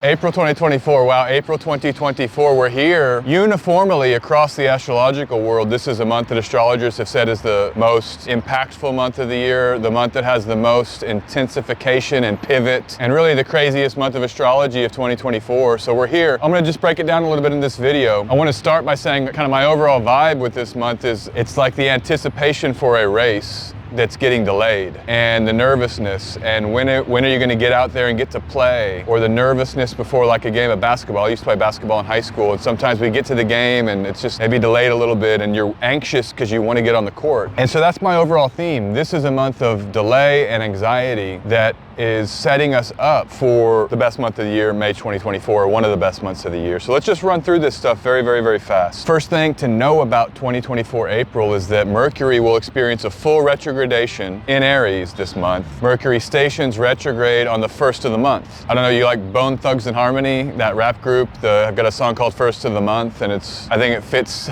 April 2024, wow, April 2024, we're here uniformly across the astrological world. This is a month that astrologers have said is the most impactful month of the year, the month that has the most intensification and pivot, and really the craziest month of astrology of 2024. So we're here. I'm gonna just break it down a little bit in this video. I wanna start by saying kind of my overall vibe with this month is it's like the anticipation for a race that's getting delayed, and the nervousness, and when are you going to get out there and get to play, or the nervousness before like a game of basketball. I used to play basketball in high school, and sometimes we get to the game and it's just maybe delayed a little bit and you're anxious because you want to get on the court. And so that's my overall theme. This is a month of delay and anxiety that is setting us up for the best month of the year, May 2024, one of the best months of the year. So let's just run through this stuff very fast. First thing to know about 2024 April is that Mercury will experience a full retrogradation in Aries this month. Mercury stations retrograde on the first of the month. I don't know, you like Bone Thugs and Harmony, that rap group? I've got a song called First of the Month, and I think it fits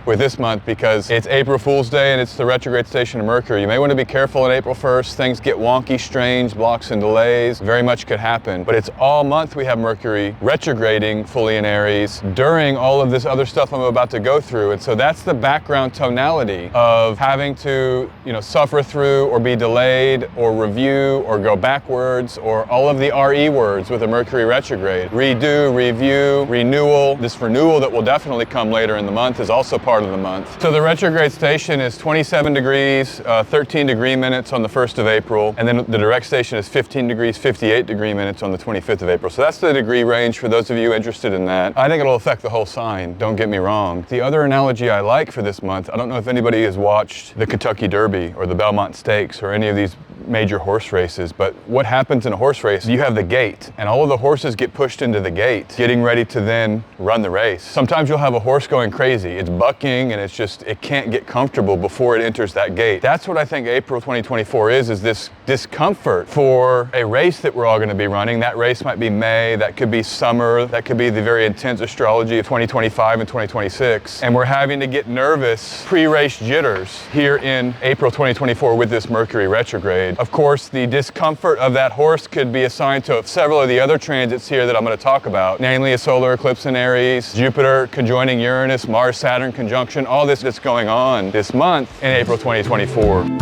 with this month because it's April Fool's Day and it's the retrograde station of Mercury. You may want to be careful on April 1st. Things get wonky, strange, blocks and delays. Very much could happen. But it's all month we have Mercury retrograding fully in Aries during all of this other stuff I'm about to go through. And so that's the background tonality of having to, suffer through or be delayed or review or go backwards, or all of the RE words with a Mercury retrograde. Redo, review, renewal. This renewal that will definitely come later in the month is also part of the month. So the retrograde station is 27 degrees, 13 degree minutes on the 1st of April, and then the direct station is 15 degrees, 58 degree minutes on the 25th of April. So that's the degree range for those of you interested in that. I think it'll affect the whole sign, don't get me wrong. The other analogy I like for this month, I don't know if anybody has watched the Kentucky Derby or the Belmont Stakes or any of these major horse races, but what happens in a horse race, you have the gate, and all of the horses get pushed into the gate, getting ready to then run the race. Sometimes you'll have a horse going crazy. It's bucking and it can't get comfortable before it enters that gate. That's what I think April 2024 is this discomfort for a race that we're all gonna be running. That race might be May, that could be summer, that could be the very intense astrology of 2025 and 2026. And we're having to get nervous pre-race jitters here in April 2024 with this Mercury retrograde. Of course, the discomfort of that horse could be assigned to several of the other transits here that I'm going to talk about, namely a solar eclipse in Aries, Jupiter conjoining Uranus, Mars-Saturn conjunction, all this that's going on this month in April 2024.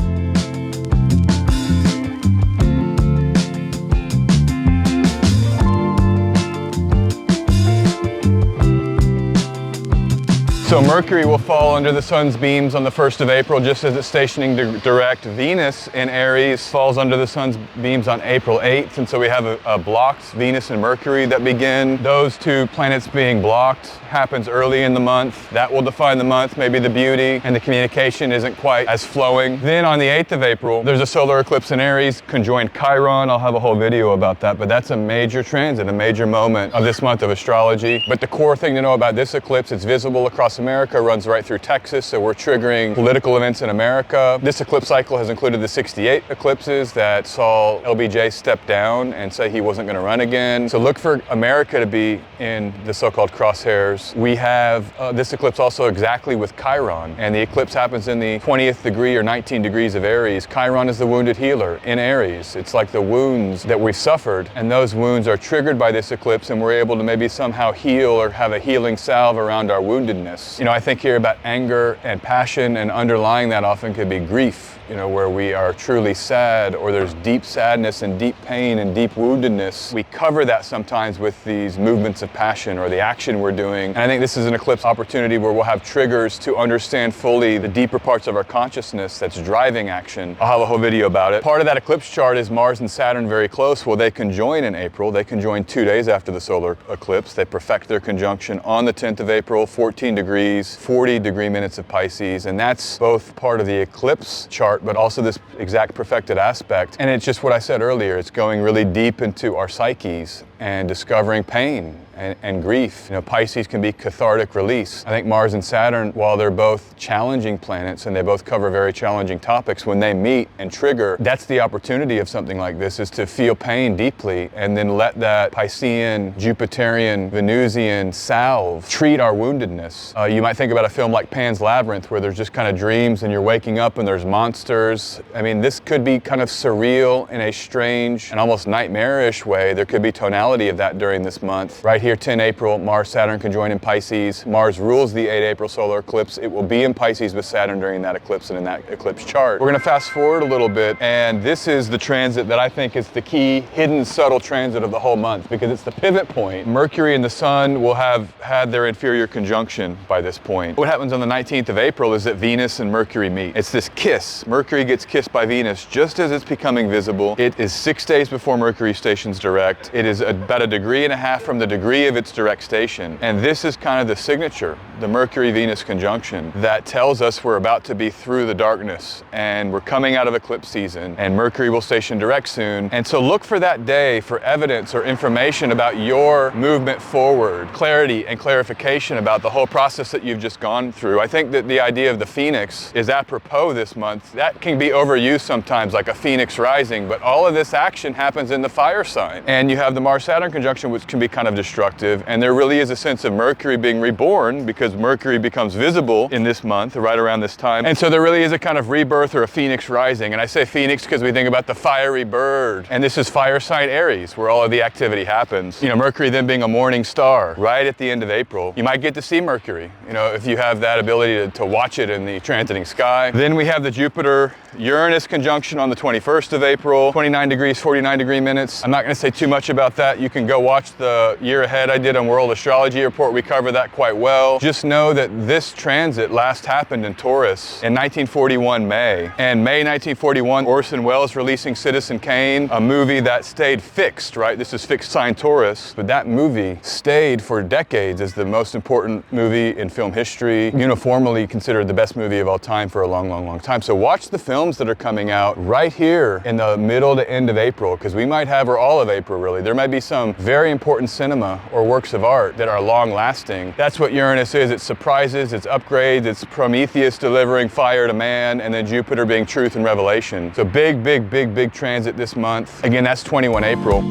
So Mercury will fall under the sun's beams on the 1st of April, just as it's stationing direct. Venus in Aries falls under the sun's beams on April 8th, and so we have a blocked Venus and Mercury that begin. Those two planets being blocked happens early in the month. That will define the month. Maybe the beauty and the communication isn't quite as flowing. Then on the 8th of April, there's a solar eclipse in Aries, conjoined Chiron. I'll have a whole video about that, but that's a major transit, a major moment of this month of astrology. But the core thing to know about this eclipse, it's visible across America, runs right through Texas, so we're triggering political events in America. This eclipse cycle has included the 68 eclipses that saw LBJ step down and say he wasn't going to run again. So look for America to be in the so-called crosshairs. We have this eclipse also exactly with Chiron, and the eclipse happens in the 20th degree or 19 degrees of Aries. Chiron is the wounded healer in Aries. It's like the wounds that we suffered, and those wounds are triggered by this eclipse, and we're able to maybe somehow heal or have a healing salve around our woundedness. I think here about anger and passion, and underlying that often could be grief, where we are truly sad, or there's deep sadness and deep pain and deep woundedness. We cover that sometimes with these movements of passion or the action we're doing. And I think this is an eclipse opportunity where we'll have triggers to understand fully the deeper parts of our consciousness that's driving action. I'll have a whole video about it. Part of that eclipse chart is Mars and Saturn very close. Well, they conjoin in April. They conjoin 2 days after the solar eclipse. They perfect their conjunction on the 10th of April, 14 degrees, 40 degree minutes of Pisces. And that's both part of the eclipse chart, but also this exact perfected aspect. And it's just what I said earlier, it's going really deep into our psyches and discovering pain and grief. Pisces can be cathartic release. I think Mars and Saturn, while they're both challenging planets and they both cover very challenging topics, when they meet and trigger, that's the opportunity of something like this, is to feel pain deeply and then let that Piscean, Jupiterian, Venusian salve treat our woundedness. You might think about a film like Pan's Labyrinth, where there's just kind of dreams and you're waking up and there's monsters. I mean, this could be kind of surreal in a strange and almost nightmarish way. There could be tonality tonality of that during this month. Right here, 10 April, Mars-Saturn conjoined in Pisces. Mars rules the 8 April solar eclipse. It will be in Pisces with Saturn during that eclipse and in that eclipse chart. We're gonna fast forward a little bit, and this is the transit that I think is the key, hidden, subtle transit of the whole month, because it's the pivot point. Mercury and the Sun will have had their inferior conjunction by this point. What happens on the 19th of April is that Venus and Mercury meet. It's this kiss. Mercury gets kissed by Venus just as it's becoming visible. It is 6 days before Mercury stations direct. It is about 1.5 degrees from the degree of its direct station. And this is kind of the signature, the Mercury-Venus conjunction, that tells us we're about to be through the darkness and we're coming out of eclipse season, and Mercury will station direct soon. And so look for that day for evidence or information about your movement forward, clarity and clarification about the whole process that you've just gone through. I think that the idea of the phoenix is apropos this month. That can be overused sometimes, like a phoenix rising, but all of this action happens in the fire sign. And you have the Mars-Saturn conjunction, which can be kind of destructive, and there really is a sense of Mercury being reborn because Mercury becomes visible in this month, right around this time. And so there really is a kind of rebirth or a phoenix rising. And I say phoenix because we think about the fiery bird. And this is fire sign Aries, where all of the activity happens. You know, Mercury then being a morning star right at the end of April. You might get to see Mercury, you know, if you have that ability to watch it in the transiting sky. Then we have the Jupiter-Uranus conjunction on the 21st of April, 29 degrees, 49 degree minutes. I'm not going to say too much about that. You can go watch the year ahead I did on World Astrology Report. We cover that quite well. Just know that this transit last happened in Taurus in 1941 May. And May 1941, Orson Welles releasing Citizen Kane, a movie that stayed fixed, right? This is fixed sign Taurus, but that movie stayed for decades as the most important movie in film history, uniformly considered the best movie of all time for a long, long, long time. So watch the films that are coming out right here in the middle to end of April, because we might have, or all of April really, there might be some very important cinema or works of art that are long lasting. That's what Uranus is. It's surprises, it's upgrades, it's Prometheus delivering fire to man, and then Jupiter being truth and revelation. So big, big, big, big transit this month. Again, that's 21 April.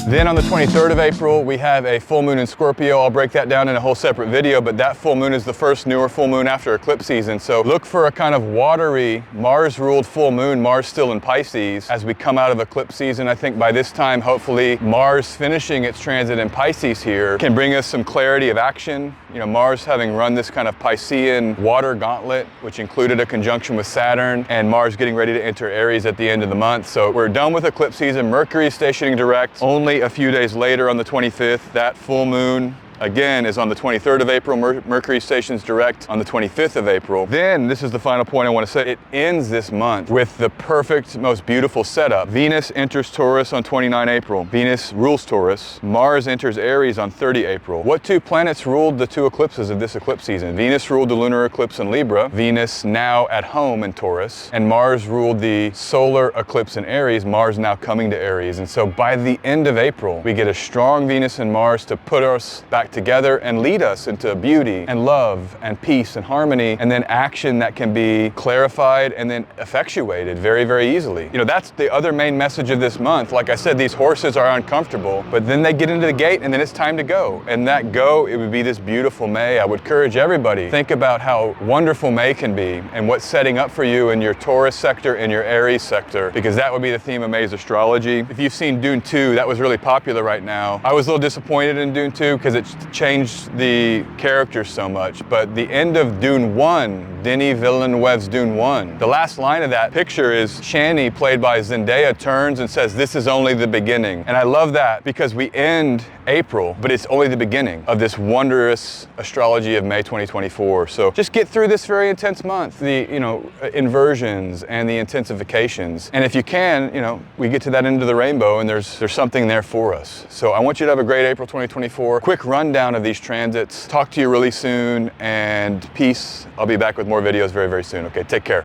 Then on the 23rd of April, we have a full moon in Scorpio. I'll break that down in a whole separate video, but that full moon is the first newer full moon after eclipse season. So look for a kind of watery, Mars-ruled full moon, Mars still in Pisces, as we come out of eclipse season. I think by this time, hopefully, Mars finishing its transit in Pisces here can bring us some clarity of action. You know, Mars having run this kind of Piscean water gauntlet, which included a conjunction with Saturn, and Mars getting ready to enter Aries at the end of the month. So we're done with eclipse season. Mercury is stationing direct. Only a few days later on the 25th, that full moon again is on the 23rd of April. Mercury stations direct on the 25th of April. Then, this is the final point I want to say, it ends this month with the perfect, most beautiful setup. Venus enters Taurus on 29 April. Venus rules Taurus. Mars enters Aries on 30 April. What two planets ruled the two eclipses of this eclipse season? Venus ruled the lunar eclipse in Libra. Venus now at home in Taurus. And Mars ruled the solar eclipse in Aries. Mars now coming to Aries. And so by the end of April, we get a strong Venus and Mars to put us back together and lead us into beauty and love and peace and harmony, and then action that can be clarified and then effectuated very, very easily. You know, that's the other main message of this month. Like I said, these horses are uncomfortable, but then they get into the gate and then it's time to go. And that go, it would be this beautiful May. I would encourage everybody, think about how wonderful May can be and what's setting up for you in your Taurus sector and your Aries sector, because that would be the theme of May's astrology. If you've seen Dune 2, that was really popular right now. I was a little disappointed in Dune 2 because it's changed the characters so much, but the end of Dune 1, Denis Villeneuve's Dune 1, the last line of that picture is Chani, played by Zendaya, turns and says, "This is only the beginning." And I love that because we end April, but it's only the beginning of this wondrous astrology of May 2024. So just get through this very intense month, the, you know, inversions and the intensifications. And if you can, you know, we get to that end of the rainbow and there's something there for us. So I want you to have a great April 2024. Quick rundown of these transits. Talk to you really soon, and peace. I'll be back with more videos very, very soon. Okay, take care.